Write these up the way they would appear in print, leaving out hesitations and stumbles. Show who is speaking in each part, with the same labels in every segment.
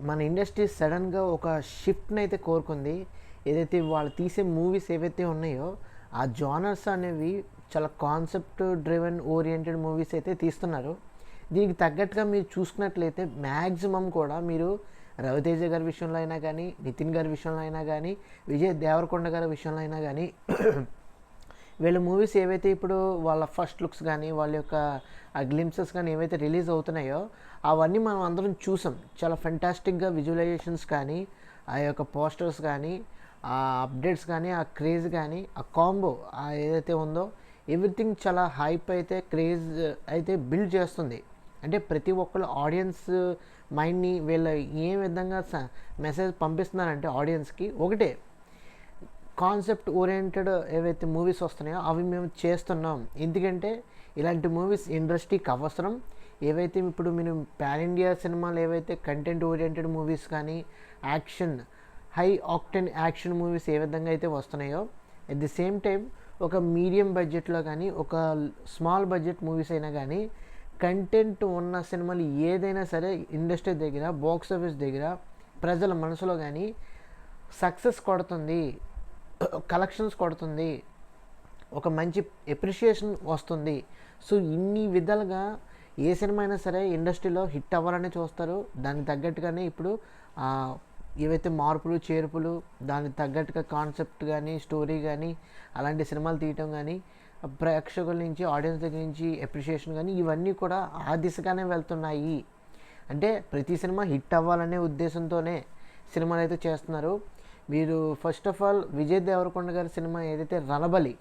Speaker 1: మన ఇండస్ట్రీ సడన్గా ఒక షిఫ్ట్ని అయితే కోరుకుంది. ఏదైతే వాళ్ళు తీసే మూవీస్ ఏవైతే ఉన్నాయో ఆ జానర్స్ అనేవి చాలా కాన్సెప్ట్ డ్రివెన్ ఓరియంటెడ్ మూవీస్ అయితే తీస్తున్నారు. దీనికి తగ్గట్టుగా మీరు చూసుకున్నట్లయితే మ్యాక్సిమం కూడా మీరు రవితేజ గారి విషయంలో అయినా కానీ, నితిన్ గారి విషయంలో అయినా కానీ, విజయ్ దేవరకొండ గారి విషయంలో అయినా కానీ వీళ్ళ మూవీస్ ఏవైతే ఇప్పుడు వాళ్ళ ఫస్ట్ లుక్స్ కానీ, వాళ్ళ యొక్క ఆ గ్లిమ్సెస్ కానీ ఏవైతే రిలీజ్ అవుతున్నాయో అవన్నీ మనం అందరం చూసాం. చాలా ఫెంటాస్టిక్గా విజువలైజేషన్స్ కానీ, ఆ యొక్క పోస్టర్స్ కానీ, ఆ అప్డేట్స్ కానీ, ఆ క్రేజ్ కానీ, ఆ కాంబో ఏదైతే ఉందో ఎవ్రీథింగ్ చాలా హైప్ అయితే క్రేజ్ అయితే బిల్డ్ చేస్తుంది. అంటే ప్రతి ఒక్కరు ఆడియన్స్ మైండ్ని వీళ్ళు ఏ విధంగా మెసేజ్ పంపిస్తున్నారంటే ఆడియన్స్కి ఒకటే, కాన్సెప్ట్ ఓరియంటెడ్ ఏవైతే మూవీస్ వస్తున్నాయో అవి మేము చేస్తున్నాం. ఎందుకంటే ఇలాంటి మూవీస్ ఇండస్ట్రీకి అవసరం. ఏవైతే ఇప్పుడు మీరు పాన్ ఇండియా సినిమాలు ఏవైతే కంటెంట్ ఓరియంటెడ్ మూవీస్ కానీ, action high octane action movies ఏ విధంగా అయితే వస్తున్నాయో, అట్ ది సేమ్ టైం ఒక మీడియం బడ్జెట్లో కానీ, ఒక స్మాల్ బడ్జెట్ మూవీస్ అయినా కానీ కంటెంట్ ఉన్న సినిమాలు ఏదైనా సరే ఇండస్ట్రీ దగ్గర, బాక్స్ ఆఫీస్ దగ్గర ప్రజల మనసులో కానీ సక్సెస్ కొడుతుంది, కలెక్షన్స్ కొడుతుంది, ఒక మంచి ఎప్రిషియేషన్ వస్తుంది. సో ఇన్ని విధాలుగా ఏ సినిమా అయినా సరే ఇండస్ట్రీలో హిట్ అవ్వాలని చూస్తారు. దానికి తగ్గట్టుగానే ఇప్పుడు ఏవైతే మార్పులు చేర్పులు, దానికి తగ్గట్టుగా కాన్సెప్ట్ కానీ, స్టోరీ కానీ, అలాంటి సినిమాలు తీయటం కానీ, ప్రేక్షకుల నుంచి, ఆడియన్స్ దగ్గర నుంచి ఎప్రిషియేషన్ కానీ ఇవన్నీ కూడా ఆ దిశగానే వెళ్తున్నాయి. అంటే ప్రతి సినిమా హిట్ అవ్వాలనే ఉద్దేశంతోనే సినిమాలు అయితే చేస్తున్నారు. మీరు first of all Vijay Deverakonda గారి సినిమా ఏదైతే రణబలి,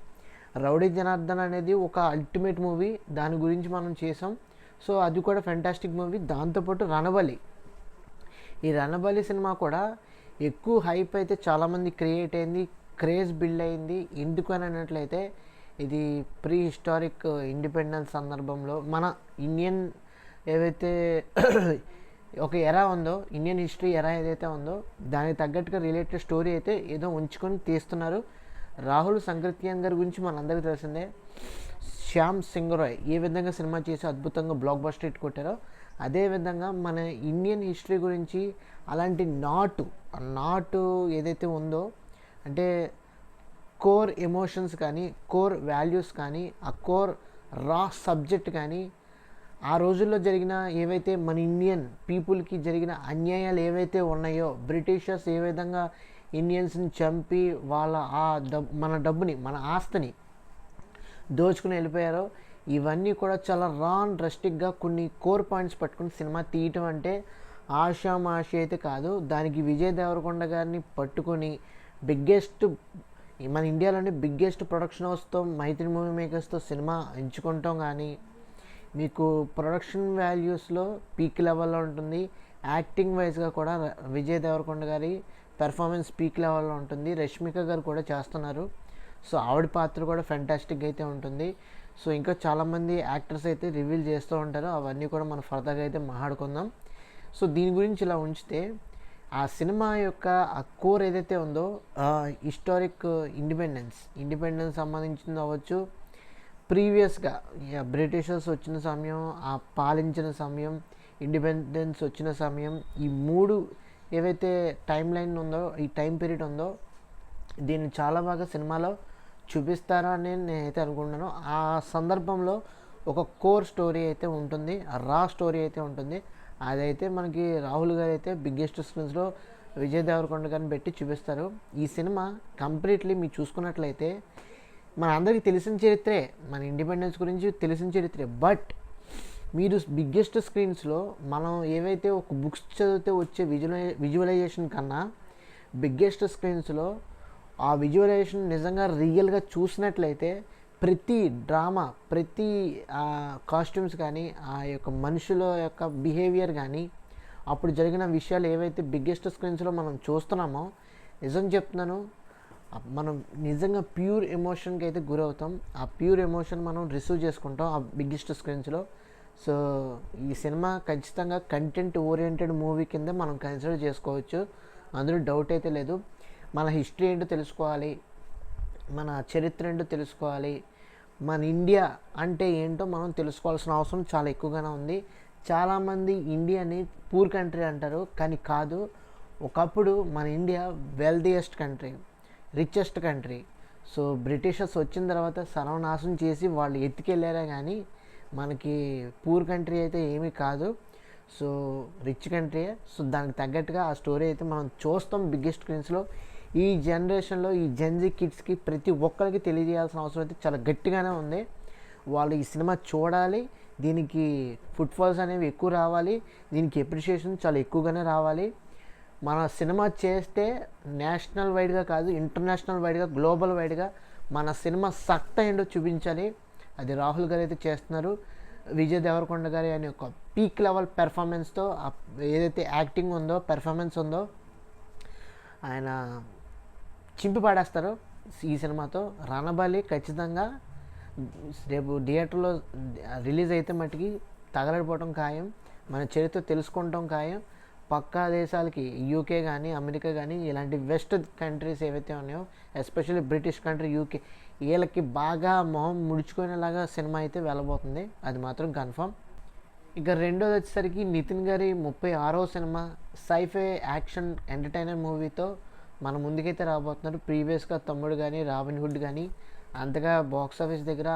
Speaker 1: రౌడీ జనార్దన్ అనేది ఒక అల్టిమేట్ మూవీ, దాని గురించి మనం చేసాం. సో అది కూడా ఫెంటాస్టిక్ మూవీ. దాంతోపాటు రణబలి, ఈ రణబలి సినిమా కూడా ఎక్కువ హైప్ అయితే చాలామంది క్రియేట్ అయింది, క్రేజ్ బిల్డ్ అయింది. ఎందుకు అని అన్నట్లయితే ఇది ప్రీ హిస్టారిక్ ఇండిపెండెన్స్ సందర్భంలో మన ఇండియన్ ఏవైతే ఒక ఎరా ఉందో, ఇండియన్ హిస్టరీ ఎరా ఏదైతే ఉందో దానికి తగ్గట్టుగా రిలేటెడ్ స్టోరీ అయితే ఏదో ఉంచుకొని తీస్తున్నారు. రాహుల్ సంకృత్యాన్ గారి గురించి మనందరికీ తెలిసిందే. శ్యామ్ సింగ్ రాయ్ ఏ విధంగా సినిమా చేసి అద్భుతంగా బ్లాక్ బస్టర్ హిట్ కొట్టారో, అదేవిధంగా మన ఇండియన్ హిస్టరీ గురించి అలాంటి నాటు ఏదైతే ఉందో, అంటే కోర్ ఎమోషన్స్ కానీ, కోర్ వాల్యూస్ కానీ, ఆ కోర్ రా సబ్జెక్ట్ కానీ, ఆ రోజుల్లో జరిగిన ఏవైతే మన ఇండియన్ పీపుల్కి జరిగిన అన్యాయాలు ఏవైతే ఉన్నాయో, బ్రిటిషర్స్ ఏ విధంగా ఇండియన్స్ని చంపి వాళ్ళ మన డబ్బుని, మన ఆస్తిని దోచుకుని వెళ్ళిపోయారో, ఇవన్నీ కూడా చాలా రా అండ్ రస్టిక్గా కొన్ని కోర్ పాయింట్స్ పట్టుకుని సినిమా తీయటం అంటే ఆషామాషి అయితే కాదు. దానికి విజయ్ దేవరకొండ గారిని పట్టుకొని బిగ్గెస్ట్, మన ఇండియాలోని బిగ్గెస్ట్ ప్రొడక్షన్ హౌస్తో, మైత్రి మూవీ మేకర్స్తో సినిమా ఎంచుకుంటాం. కానీ మీకు ప్రొడక్షన్ వాల్యూస్లో పీక్ లెవెల్లో ఉంటుంది. యాక్టింగ్ వైజ్గా కూడా విజయ్ దేవరకొండ గారి పెర్ఫార్మెన్స్ పీక్ లెవెల్లో ఉంటుంది. రష్మిక గారు కూడా చేస్తున్నారు. సో ఆవిడ పాత్ర కూడా ఫెంటాస్టిక్గా అయితే ఉంటుంది. సో ఇంకా చాలామంది యాక్టర్స్ అయితే రివీల్ చేస్తూ ఉంటారు. అవన్నీ కూడా మనం ఫర్దర్గా అయితే మాట్లాడుకుందాం. సో దీని గురించి ఇలా ఉంచితే, ఆ సినిమా యొక్క ఆ కోర్ ఏదైతే ఉందో, హిస్టారిక్ ఇండిపెండెన్స్ సంబంధించింది అవ్వచ్చు, ప్రీవియస్గా బ్రిటిషర్స్ వచ్చిన సమయం, ఆ పాలించిన సమయం, ఇండిపెండెన్స్ వచ్చిన సమయం, ఈ మూడు ఏవైతే టైం లైన్ ఉందో, ఈ టైం పీరియడ్ ఉందో, దీన్ని చాలా బాగా సినిమాలో చూపిస్తారా అని నేనైతే అనుకుంటున్నాను. ఆ సందర్భంలో ఒక కోర్ స్టోరీ అయితే ఉంటుంది, రా స్టోరీ అయితే ఉంటుంది. అదైతే మనకి రాహుల్ గారు అయితే బిగ్గెస్ట్ స్క్రీన్స్లో విజయ్ దేవరకొండ గారిని పెట్టి చూపిస్తారు. ఈ సినిమా కంప్లీట్లీ మీరు చూసుకున్నట్లయితే మన అందరికీ తెలిసిన చరిత్రే, మన ఇండిపెండెన్స్ గురించి తెలిసిన చరిత్రే. బట్ మీరు బిగ్గెస్ట్ స్క్రీన్స్లో మనం ఏవైతే ఒక బుక్స్ చదివితే వచ్చే విజువలైజేషన్ కన్నా బిగ్గెస్ట్ స్క్రీన్స్లో ఆ విజువలైజేషన్ నిజంగా రియల్గా చూసినట్లయితే ప్రతి డ్రామా, ప్రతి కాస్ట్యూమ్స్ కానీ, ఆ యొక్క మనుషుల యొక్క బిహేవియర్ కానీ, అప్పుడు జరిగిన విషయాలు ఏవైతే బిగ్గెస్ట్ స్క్రీన్స్లో మనం చూస్తున్నామో, నిజం చెప్తున్నాను, మనం నిజంగా ప్యూర్ ఎమోషన్కి అయితే గురవుతాం. ఆ ప్యూర్ ఎమోషన్ మనం రిసీవ్ చేసుకుంటాం ఆ బిగ్గెస్ట్ స్క్రీన్స్లో. సో ఈ సినిమా ఖచ్చితంగా కంటెంట్ ఓరియంటెడ్ మూవీ కింద మనం కన్సిడర్ చేసుకోవచ్చు, అందులో డౌట్ అయితే లేదు. మన హిస్టరీ ఏంటో తెలుసుకోవాలి, మన చరిత్ర ఏంటో తెలుసుకోవాలి, మన ఇండియా అంటే ఏంటో మనం తెలుసుకోవాల్సిన అవసరం చాలా ఎక్కువగానే ఉంది. చాలామంది ఇండియాని పూర్ కంట్రీ అంటారు, కానీ కాదు. ఒకప్పుడు మన India wealthiest country, richest country. So Britishers వచ్చిన తర్వాత సర్వనాశనం చేసి వాళ్ళు ఎత్తుకెళ్ళారే కానీ మనకి పూర్ కంట్రీ అయితే ఏమీ కాదు. So rich కంట్రీయే. సో దానికి తగ్గట్టుగా ఆ స్టోరీ అయితే మనం చూస్తాం బిగ్గెస్ట్ స్క్రీన్స్లో. ఈ జనరేషన్లో ఈ జెన్జీ కిడ్స్కి ప్రతి ఒక్కరికి తెలియజేయాల్సిన అవసరం అయితే చాలా గట్టిగానే ఉంది. వాళ్ళు ఈ సినిమా చూడాలి, దీనికి ఫుట్ఫాల్స్ అనేవి ఎక్కువ రావాలి, దీనికి ఎప్రిషియేషన్ చాలా ఎక్కువగానే రావాలి. మన సినిమా చేస్తే నేషనల్ వైడ్గా కాదు, ఇంటర్నేషనల్ వైడ్గా, గ్లోబల్ వైడ్గా మన సినిమా సత్తా ఏంటో చూపించాలి. అది రాహుల్ గారు అయితే చేస్తున్నారు. విజయ్ దేవరకొండ గారి అనే ఒక పీక్ లెవెల్ పెర్ఫార్మెన్స్తో ఏదైతే యాక్టింగ్ ఉందో, పెర్ఫార్మెన్స్ ఉందో, ఆయన చింపి పాడేస్తారు ఈ సినిమాతో. రణబలి ఖచ్చితంగా రేపు థియేటర్లో రిలీజ్ అయితే మట్టుకి తగలడిపోవటం ఖాయం, మన చరిత్ర తెలుసుకుంటాం ఖాయం. పక్కా దేశాలకి యూకే కానీ, అమెరికా కానీ, ఇలాంటి వెస్ట్ కంట్రీస్ ఏవైతే ఉన్నాయో, ఎస్పెషల్లీ బ్రిటిష్ కంట్రీ, యూకే, వీళ్ళకి బాగా మొహం ముడుచుకునేలాగా సినిమా అయితే వెళ్ళబోతుంది, అది మాత్రం కన్ఫర్మ్. ఇక రెండోది వచ్చేసరికి నితిన్ గారి 36వ సినిమా సైఫై యాక్షన్ ఎంటర్టైనర్ మూవీతో మన ముందుకైతే రాబోతున్నారు. ప్రీవియస్గా తమ్ముడు కానీ, రాబిన్ హుడ్ కానీ అంతగా బాక్స్ ఆఫీస్ దగ్గర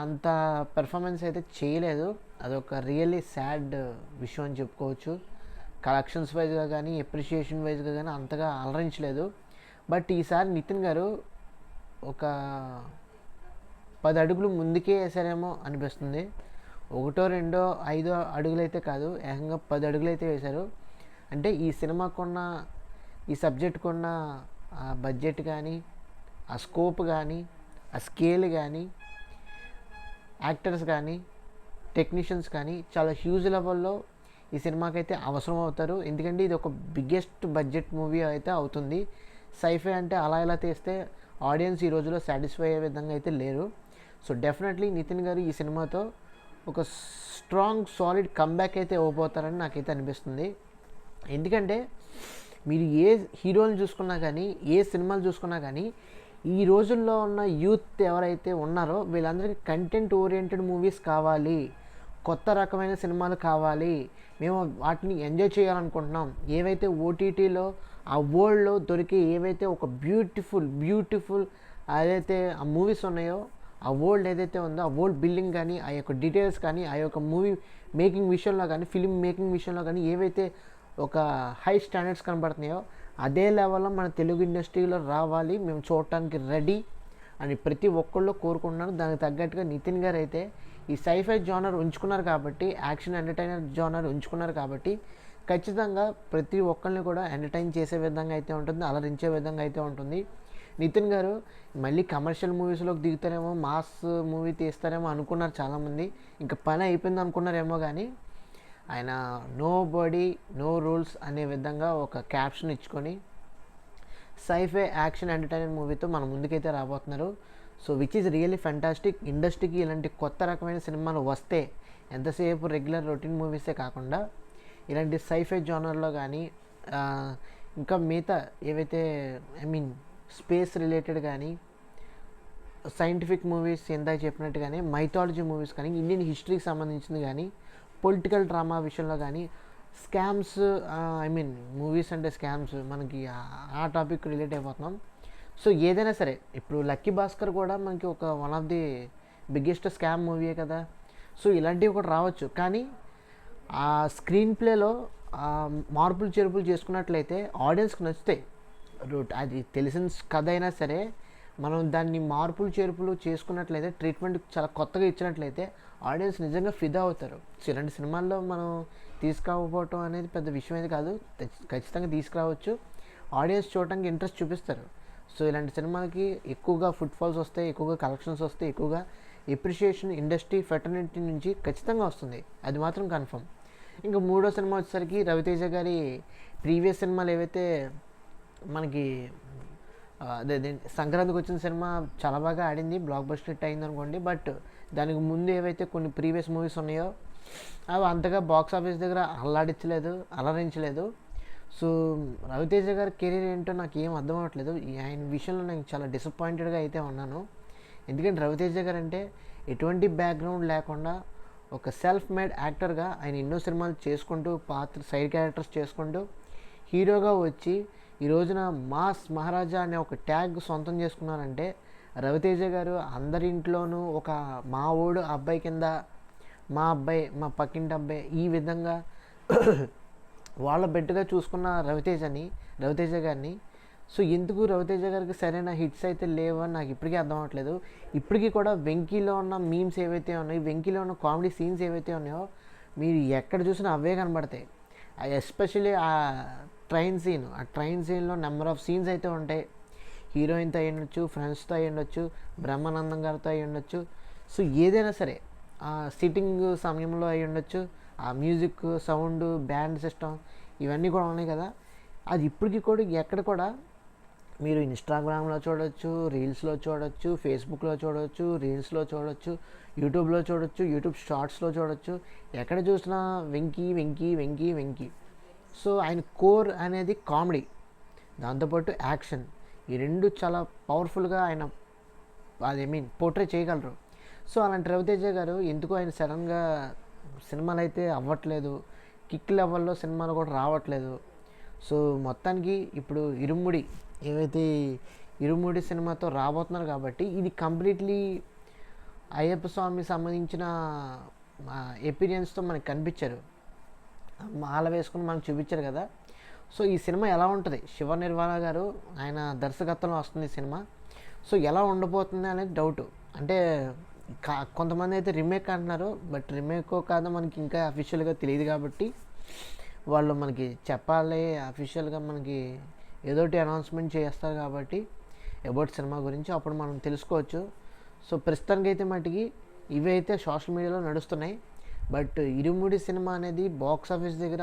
Speaker 1: అంత పెర్ఫార్మెన్స్ అయితే చేయలేదు. అదొక రియల్లీ సాడ్ విషయం అని చెప్పుకోవచ్చు. కలెక్షన్స్ వైజ్గా కానీ, ఎప్రిషియేషన్ వైజ్గా కానీ అంతగా అలరించలేదు. బట్ ఈసారి నితిన్ గారు ఒక 10 అడుగులు ముందుకే వేసారేమో అనిపిస్తుంది. 1, 2, 5 అడుగులు అయితే కాదు, ఏకంగా 10 అడుగులు అయితే వేశారు. అంటే ఈ సినిమాకున్న, ఈ సబ్జెక్టుకున్న ఆ బడ్జెట్ కానీ, ఆ స్కోప్ కానీ, ఆ స్కేల్ కానీ, యాక్టర్స్ కానీ, టెక్నీషియన్స్ కానీ చాలా హ్యూజ్ లెవెల్లో ఈ సినిమాకైతే అవసరం అవుతారు. ఎందుకంటే ఇది ఒక బిగ్గెస్ట్ బడ్జెట్ మూవీ అయితే అవుతుంది. సైఫై అంటే అలా ఇలా తీస్తే ఆడియన్స్ ఈ రోజులో సాటిస్ఫై అయ్యే విధంగా అయితే లేరు. సో డెఫినెట్లీ నితిన్ గారు ఈ సినిమాతో ఒక స్ట్రాంగ్ సాలిడ్ కంబ్యాక్ అయితే ఇవ్వబోతారని నాకైతే అనిపిస్తుంది. ఎందుకంటే మీరు ఏ హీరోని చూసుకున్నా కానీ, ఏ సినిమాలు చూసుకున్నా కానీ, ఈ రోజుల్లో ఉన్న యూత్ ఎవరైతే ఉన్నారో వీళ్ళందరికీ కంటెంట్ ఓరియంటెడ్ మూవీస్ కావాలి, కొత్త రకమైన సినిమాలు కావాలి, మేము వాటిని ఎంజాయ్ చేయాలనుకుంటున్నాం. ఏవైతే ఓటీటీలో ఆ వరల్డ్లో దొరికే ఏవైతే ఒక బ్యూటిఫుల్ ఏదైతే ఆ మూవీస్ ఉన్నాయో, ఆ వరల్డ్ ఏదైతే ఉందో, ఆ వరల్డ్ బిల్డింగ్ కానీ, ఆ యొక్క డీటెయిల్స్ కానీ, ఆ యొక్క మూవీ మేకింగ్ విషయంలో కానీ, ఫిలిం మేకింగ్ విషయంలో కానీ ఏవైతే ఒక హై స్టాండర్డ్స్ కనబడుతున్నాయో అదే లెవెల్లో మన తెలుగు ఇండస్ట్రీలో రావాలి, మేము చూడటానికి రెడీ అని ప్రతి ఒక్కళ్ళు కోరుకుంటున్నారు. దానికి తగ్గట్టుగా నితిన్ గారు అయితే ఈ సైఫై జానర్ ఉంచుకున్నారు కాబట్టి, యాక్షన్ ఎంటర్టైనర్ జానర్ ఉంచుకున్నారు కాబట్టి ఖచ్చితంగా ప్రతి ఒక్కరిని కూడా ఎంటర్టైన్ చేసే విధంగా అయితే ఉంటుంది, అలరించే విధంగా అయితే ఉంటుంది. నితిన్ గారు మళ్ళీ కమర్షియల్ మూవీస్లోకి దిగుతారేమో, మాస్ మూవీ తీస్తారేమో అనుకున్నారు చాలామంది. ఇంకా పని అయిపోయింది అనుకున్నారేమో, కానీ ఆయన నో బాడీ నో రూల్స్ అనే విధంగా ఒక క్యాప్షన్ ఇచ్చుకొని సైఫై యాక్షన్ ఎంటర్టైనర్ మూవీతో మన ముందుకైతే రాబోతున్నారు. So which is really fantastic. ఇండస్ట్రీకి ఇలాంటి కొత్త రకమైన సినిమాలు వస్తే ఎంతసేపు రెగ్యులర్ రొటీన్ మూవీసే కాకుండా ఇలాంటి సైఫై జానర్లో కానీ, ఇంకా మిగతా ఏవైతే స్పేస్ రిలేటెడ్ కానీ, సైంటిఫిక్ మూవీస్ ఇందాక చెప్పినట్టుగానే మైథాలజీ మూవీస్ కానీ, ఇండియన్ హిస్టరీకి సంబంధించింది కానీ, పొలిటికల్ డ్రామా విషయంలో కానీ, స్కామ్స్, మూవీస్ అంటే స్కామ్స్, మనకి ఆ టాపిక్ రిలేట్ అయిపోతున్నాం. సో ఏదైనా సరే, ఇప్పుడు లక్కీ భాస్కర్ కూడా మనకి ఒక one of the biggest scam మూవీయే కదా. సో ఇలాంటివి కూడా రావచ్చు, కానీ ఆ స్క్రీన్ ప్లేలో మార్పులు చేర్పులు చేసుకున్నట్లయితే ఆడియన్స్కి నచ్చుతాయి. అది తెలిసిన కథ అయినా సరే మనం దాన్ని మార్పులు చేర్పులు చేసుకున్నట్లయితే, ట్రీట్మెంట్ చాలా కొత్తగా ఇచ్చినట్లయితే ఆడియన్స్ నిజంగా ఫిదా అవుతారు. సో ఇలాంటి సినిమాల్లో మనం తీసుకురాకపోవటం అనేది పెద్ద విషయం అయితే కాదు, ఖచ్చితంగా తీసుకురావచ్చు. ఆడియన్స్ చూడటానికి ఇంట్రెస్ట్ చూపిస్తారు. సో ఇలాంటి సినిమాలకి ఎక్కువగా ఫుట్ఫాల్స్ వస్తాయి, ఎక్కువగా కలెక్షన్స్ వస్తాయి, ఎక్కువగా ఎప్రిషియేషన్ ఇండస్ట్రీ ఫెటర్నిటీ నుంచి ఖచ్చితంగా వస్తుంది, అది మాత్రం కన్ఫర్మ్. ఇంకా మూడో సినిమా వచ్చేసరికి రవితేజ గారి ప్రీవియస్ సినిమాలు ఏవైతే మనకి అదే సంక్రాంతికి వచ్చిన సినిమా చాలా బాగా ఆడింది, బ్లాక్ బస్టర్ హిట్ అయింది అనుకోండి. బట్ దానికి ముందు ఏవైతే కొన్ని ప్రీవియస్ మూవీస్ ఉన్నాయో అవి అంతగా బాక్స్ ఆఫీస్ దగ్గర అలరించలేదు. సో రవితేజ గారి కెరీర్ ఏంటో నాకు ఏం అర్థం అవ్వట్లేదు. ఆయన విషయంలో నేను చాలా డిసప్పాయింటెడ్గా అయితే ఉన్నాను. ఎందుకంటే రవితేజ గారు అంటే ఎటువంటి బ్యాక్గ్రౌండ్ లేకుండా ఒక సెల్ఫ్ మేడ్ యాక్టర్గా ఆయన ఎన్నో సినిమాలు చేసుకుంటూ సైడ్ క్యారెక్టర్స్ చేసుకుంటూ హీరోగా వచ్చి ఈ రోజున మాస్ మహారాజా అనే ఒక ట్యాగ్ సొంతం చేసుకున్నారంటే రవితేజ గారు అందరి ఇంట్లోనూ ఒక మా ఊడు అబ్బాయి కింద, మా అబ్బాయి, మా పక్కింటి అబ్బాయి, ఈ విధంగా వాళ్ళ బిడ్డగా చూసుకున్న రవితేజ గారిని సో ఎందుకు రవితేజ గారికి సరైన హిట్స్ అయితే లేవని నాకు ఇప్పటికీ అర్థం అవ్వట్లేదు. ఇప్పటికీ కూడా వెంకీలో ఉన్న మీమ్స్ ఏవైతే ఉన్నాయో, వెంకీలో ఉన్న కామెడీ సీన్స్ ఏవైతే ఉన్నాయో మీరు ఎక్కడ చూసినా అవే కనబడతాయి. ఎస్పెషల్లీ ఆ ట్రైన్ సీన్లో నెంబర్ ఆఫ్ సీన్స్ అయితే ఉంటాయి. హీరోయిన్తో అయి ఉండొచ్చు, ఫ్రెండ్స్తో అయి ఉండొచ్చు, బ్రహ్మానందం గారితో అయి ఉండొచ్చు. సో ఏదైనా సరే ఆ సిట్టింగ్ సమయంలో అయి ఉండొచ్చు, ఆ మ్యూజిక్, సౌండ్, బ్యాండ్ సిస్టమ్ ఇవన్నీ కూడా ఉన్నాయి కదా. అది ఇప్పటికీ కూడా ఎక్కడ కూడా మీరు ఇన్స్టాగ్రామ్లో చూడొచ్చు, రీల్స్లో చూడొచ్చు, ఫేస్బుక్లో చూడొచ్చు, రీల్స్లో చూడొచ్చు, యూట్యూబ్లో చూడొచ్చు, యూట్యూబ్ షార్ట్స్లో చూడొచ్చు. ఎక్కడ చూసినా వెంకీ. సో ఆయన కోర్ అనేది కామెడీ, దాంతోపాటు యాక్షన్, ఈ రెండు చాలా పవర్ఫుల్గా ఆయన పోర్ట్రే చేయగలరు. సో అలాంటి రవితేజ గారు ఎందుకు ఆయన సడన్గా సినిమాలు అయితే అవ్వట్లేదు, కిక్ లెవెల్లో సినిమాలు కూడా రావట్లేదు. సో మొత్తానికి ఇప్పుడు ఇరుముడి సినిమాతో రాబోతున్నారు కాబట్టి ఇది కంప్లీట్లీ అయ్యప్ప స్వామి సంబంధించిన ఎపీరియన్స్తో మనకు కనిపించారు, మాల వేసుకుని మనకు చూపించారు కదా. సో ఈ సినిమా ఎలా ఉంటుంది, శివ నిర్వాణ గారు ఆయన దర్శకత్వంలో వస్తుంది ఈ సినిమా. సో ఎలా ఉండబోతుంది అనేది డౌట్. అంటే కొంతమంది అయితే రీమేక్ అంటున్నారు, బట్ రీమేక్ కాదో మనకి ఇంకా అఫీషియల్గా తెలియదు కాబట్టి వాళ్ళు మనకి చెప్పాలి, అఫీషియల్గా మనకి ఏదోటి అనౌన్స్మెంట్ చేస్తారు కాబట్టి అబౌట్ సినిమా గురించి అప్పుడు మనం తెలుసుకోవచ్చు. సో ప్రస్తుతానికి అయితే మటుకి ఇవి అయితే సోషల్ మీడియాలో నడుస్తున్నాయి. బట్ ఇరుముడి సినిమా అనేది బాక్స్ ఆఫీస్ దగ్గర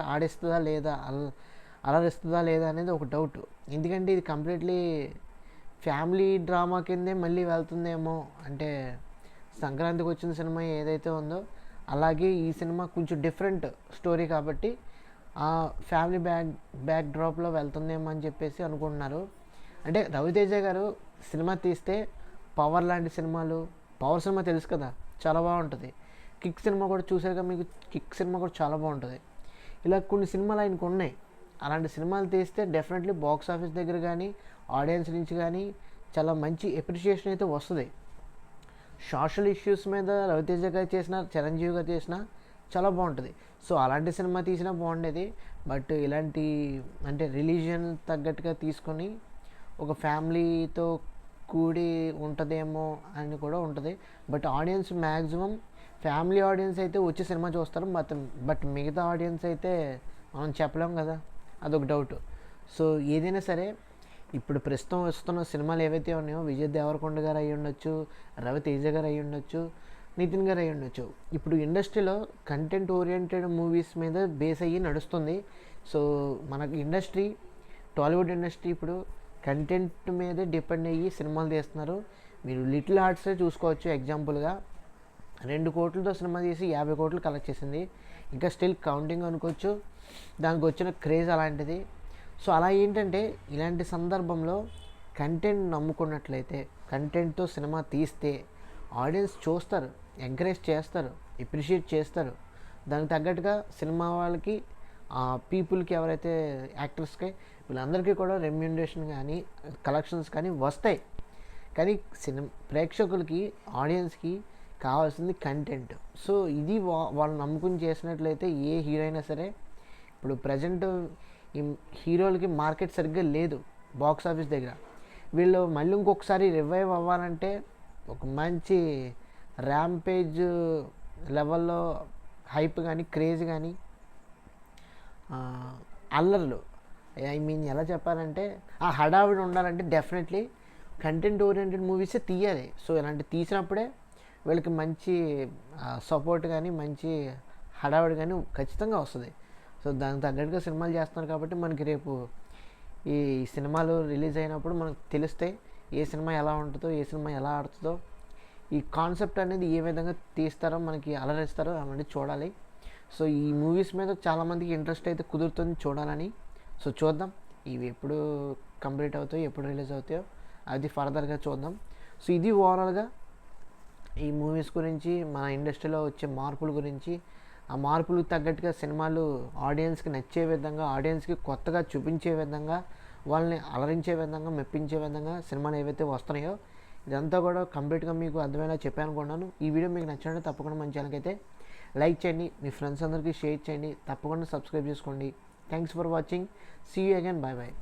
Speaker 1: అలరిస్తుందా లేదా అనేది ఒక డౌట్. ఎందుకంటే ఇది కంప్లీట్లీ ఫ్యామిలీ డ్రామా కిందే మళ్ళీ వెళ్తుందేమో. అంటే సంక్రాంతికి వచ్చిన సినిమా ఏదైతే ఉందో అలాగే ఈ సినిమా కొంచెం డిఫరెంట్ స్టోరీ కాబట్టి ఆ ఫ్యామిలీ బ్యాక్ డ్రాప్లో వెళ్తుందేమో అని చెప్పేసి అనుకుంటున్నారు. అంటే రవితేజ గారు సినిమా తీస్తే పవర్ లాంటి సినిమాలు, పవర్ సినిమా తెలుసు కదా చాలా బాగుంటుంది, కిక్ సినిమా కూడా చూసారుగా మీకు, కిక్ సినిమా కూడా చాలా బాగుంటుంది. ఇలా కొన్ని సినిమాలు ఆయనకు ఉన్నాయి. అలాంటి సినిమాలు తీస్తే డెఫినెట్లీ బాక్స్ ఆఫీస్ దగ్గర కానీ ఆడియన్స్ నుంచి కానీ చాలా మంచి ఎప్రిషియేషన్ అయితే వస్తుంది. సోషల్ ఇష్యూస్ మీద రవితేజ గారు చేసిన, చిరంజీవి గారు చేసిన చాలా బాగుంటుంది. సో అలాంటి సినిమా తీసినా బాగుండేది. బట్ ఇలాంటి అంటే రిలీజియన్ తగ్గట్టుగా తీసుకొని ఒక ఫ్యామిలీతో కూడి ఉంటుందేమో అని కూడా ఉంటుంది. But audience maximum family audience అయితే వచ్చి సినిమా చూస్తారు. బట్ మిగతా ఆడియన్స్ అయితే మనం చెప్పలేం కదా, అదొక డౌట్. సో ఏదైనా సరే ఇప్పుడు ప్రస్తుతం వస్తున్న సినిమాలు ఏవైతే ఉన్నాయో విజయ్ దేవరకొండ గారు అయ్యి ఉండొచ్చు, రవితేజ గారు అయ్యి ఉండొచ్చు, నితిన్ గారు అయ్యి ఉండొచ్చు, ఇప్పుడు ఇండస్ట్రీలో కంటెంట్ ఓరియంటెడ్ మూవీస్ మీద బేస్ అయ్యి నడుస్తుంది. సో మనకి టాలీవుడ్ ఇండస్ట్రీ ఇప్పుడు కంటెంట్ మీదే డిపెండ్ అయ్యి సినిమాలు తీస్తున్నారు. మీరు లిటిల్ హార్ట్సే చూసుకోవచ్చు ఎగ్జాంపుల్గా. 2 కోట్లతో సినిమా తీసి 50 కోట్లు కలెక్ట్ చేసింది. ఇంకా స్టిల్ కౌంటింగ్ అనుకోవచ్చు, దానికి వచ్చిన క్రేజ్ అలాంటిది. సో అలా ఏంటంటే ఇలాంటి సందర్భంలో కంటెంట్ నమ్ముకున్నట్లయితే, కంటెంట్తో సినిమా తీస్తే ఆడియన్స్ చూస్తారు, ఎంకరేజ్ చేస్తారు, ఎప్రిషియేట్ చేస్తారు. దానికి తగ్గట్టుగా సినిమా వాళ్ళకి, పీపుల్కి, ఎవరైతే యాక్టర్స్కి, వీళ్ళందరికీ కూడా రెమ్యూనరేషన్ కానీ కలెక్షన్స్ కానీ వస్తాయి. కానీ ప్రేక్షకులకి, ఆడియన్స్కి కావాల్సింది కంటెంట్. సో ఇది వాళ్ళు నమ్ముకుని చేసినట్లయితే ఏ హీరో అయినా సరే, ఇప్పుడు ప్రజెంట్ ఈ హీరోలకి మార్కెట్ సరిగ్గా లేదు బాక్స్ ఆఫీస్ దగ్గర. వీళ్ళు మళ్ళీ ఇంకొకసారి రివైవ్ అవ్వాలంటే ఒక మంచి ర్యాంపేజ్ లెవెల్లో హైప్ కానీ, క్రేజ్ కానీ, అల్లర్లు, ఎలా చెప్పాలంటే ఆ హడావిడి ఉండాలంటే డెఫినెట్లీ కంటెంట్ ఓరియంటెడ్ మూవీసే తీయాలి. సో ఇలాంటి తీసినప్పుడే వీళ్ళకి మంచి సపోర్ట్ కానీ, మంచి హడావిడి కానీ ఖచ్చితంగా వస్తుంది. సో దానికి తగ్గట్టుగా సినిమాలు చేస్తున్నారు కాబట్టి మనకి రేపు ఈ సినిమాలు రిలీజ్ అయినప్పుడు మనకు తెలుస్తాయి ఏ సినిమా ఎలా ఉంటుందో, ఏ సినిమా ఎలా ఆడుతుందో, ఈ కాన్సెప్ట్ అనేది ఏ విధంగా తీస్తారో, మనకి అలరిస్తారో అవన్నీ చూడాలి. సో ఈ మూవీస్ మీద చాలామందికి ఇంట్రెస్ట్ అయితే కుదురుతుంది చూడాలని. సో చూద్దాం ఇవి ఎప్పుడు కంప్లీట్ అవుతాయో, ఎప్పుడు రిలీజ్ అవుతాయో అది ఫర్దర్గా చూద్దాం. సో ఇది ఓవరాల్గా ఈ మూవీస్ గురించి, మన ఇండస్ట్రీలో వచ్చే మార్పుల గురించి, ఆ మార్పులకు తగ్గట్టుగా సినిమాలు ఆడియన్స్కి నచ్చే విధంగా, ఆడియన్స్కి కొత్తగా చూపించే విధంగా, వాళ్ళని అలరించే విధంగా, మెప్పించే విధంగా సినిమాలు ఏవైతే వస్తున్నాయో ఇదంతా కూడా కంప్లీట్గా మీకు అర్థమయ్యేలా చెప్పాను అనుకున్నాను. ఈ వీడియో మీకు నచ్చినట్టు తప్పకుండా మన ఛానల్కి అయితే లైక్ చేయండి, మీ ఫ్రెండ్స్ అందరికీ షేర్ చేయండి, తప్పకుండా సబ్స్క్రైబ్ చేసుకోండి. Thanks for watching. See you again. Bye bye.